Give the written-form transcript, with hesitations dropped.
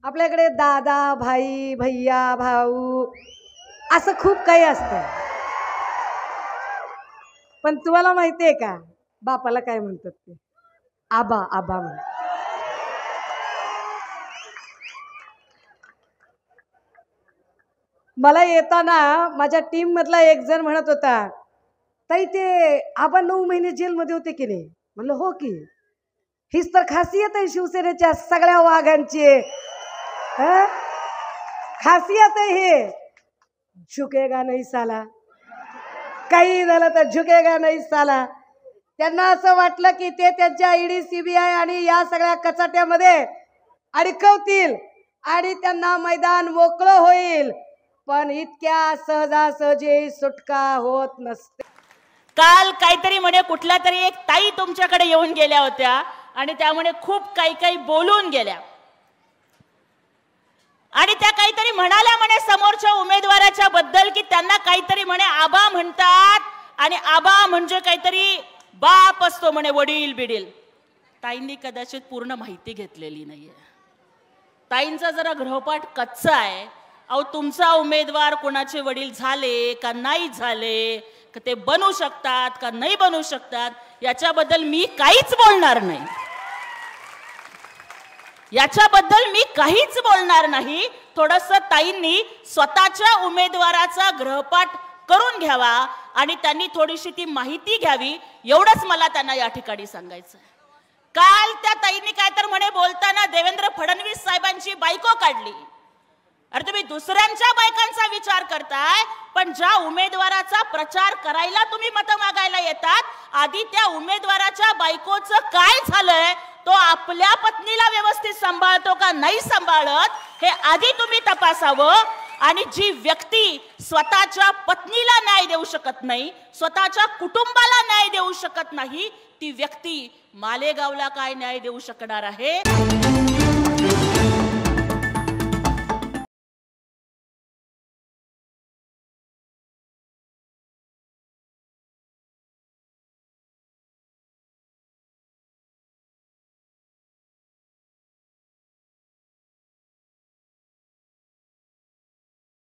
आपल्याकडे दादा, भाई, भैया, भाऊ असं खूप काही असतं. पण तुम्हाला माहितीये का बापाला काय म्हणतात ते? आबा. आबा म्हणतात. मला येताना माझ्या टीम मधला एक जण म्हणत होता, ताई ते आबा 9 महिने जेलमध्ये होते की नाही? म्हणलं हो की. हीच तर खासियत आहे शिवसेनेच्या सगळ्या वाघांची. खासियत आहे हे. झुकेगा नाही साला. काही झालं तर झुकेगा नाही साला. त्यांना असं वाटलं की ते त्यांच्या ईडी, सीबीआय आणि या सगळ्या कचाट्यामध्ये अडकवतील आणि त्यांना मैदान मोकळं होईल. पण इतक्या सहजासहजी सुटका होत नसते. काल काहीतरी म्हणे कुठल्या तरी एक ताई तुमच्याकडे येऊन गेल्या होत्या आणि त्यामुळे खूप काही बोलून गेल्या आणि त्या काहीतरी म्हणाल्या म्हणे समोरच्या उमेदवाराच्या बद्दल की त्यांना काहीतरी म्हणे आबा म्हणतात आणि आबा म्हणजे काहीतरी बाप असतो म्हणे, वडील बिडील. ताईंनी कदाचित पूर्ण माहिती घेतलेली नाहीये. ताईंचा जरा गृहपाठ कच्चा आहे. अहो तुमचा उमेदवार कोणाचे वडील झाले का नाही झाले, का ते बनू शकतात का नाही बनू शकतात, याच्याबद्दल मी काहीच बोलणार नाही. याच्याबद्दल मी काहीच बोलणार नाही. थोडंसं ताईंनी स्वतःच्या उमेदवाराचा गृहपाठ करून घ्यावा आणि त्यांनी थोडीशी ती माहिती घ्यावी, एवढंच मला त्यांना या ठिकाणी सांगायचं. काल त्या ताईंनी काय तर म्हणे बोलताना देवेंद्र फडणवीस साहेबांची बायको काढली. अरे तुम्ही दुसऱ्यांच्या बायकांचा विचार करताय, पण ज्या उमेदवाराचा प्रचार करायला तुम्ही मतं मागायला येतात, आधी त्या उमेदवाराच्या बायकोचं काय झालंय, तो आपल्या पत्नीला व्यवस्थित सांभाळतो का नाही सांभाळत, हे आधी तुम्ही तपासावं. आणि जी व्यक्ती स्वतःच्या पत्नीला न्याय देऊ शकत नाही, स्वतःच्या कुटुंबाला न्याय देऊ शकत नाही, ती व्यक्ती मालेगावला काय न्याय देऊ शकणार आहे?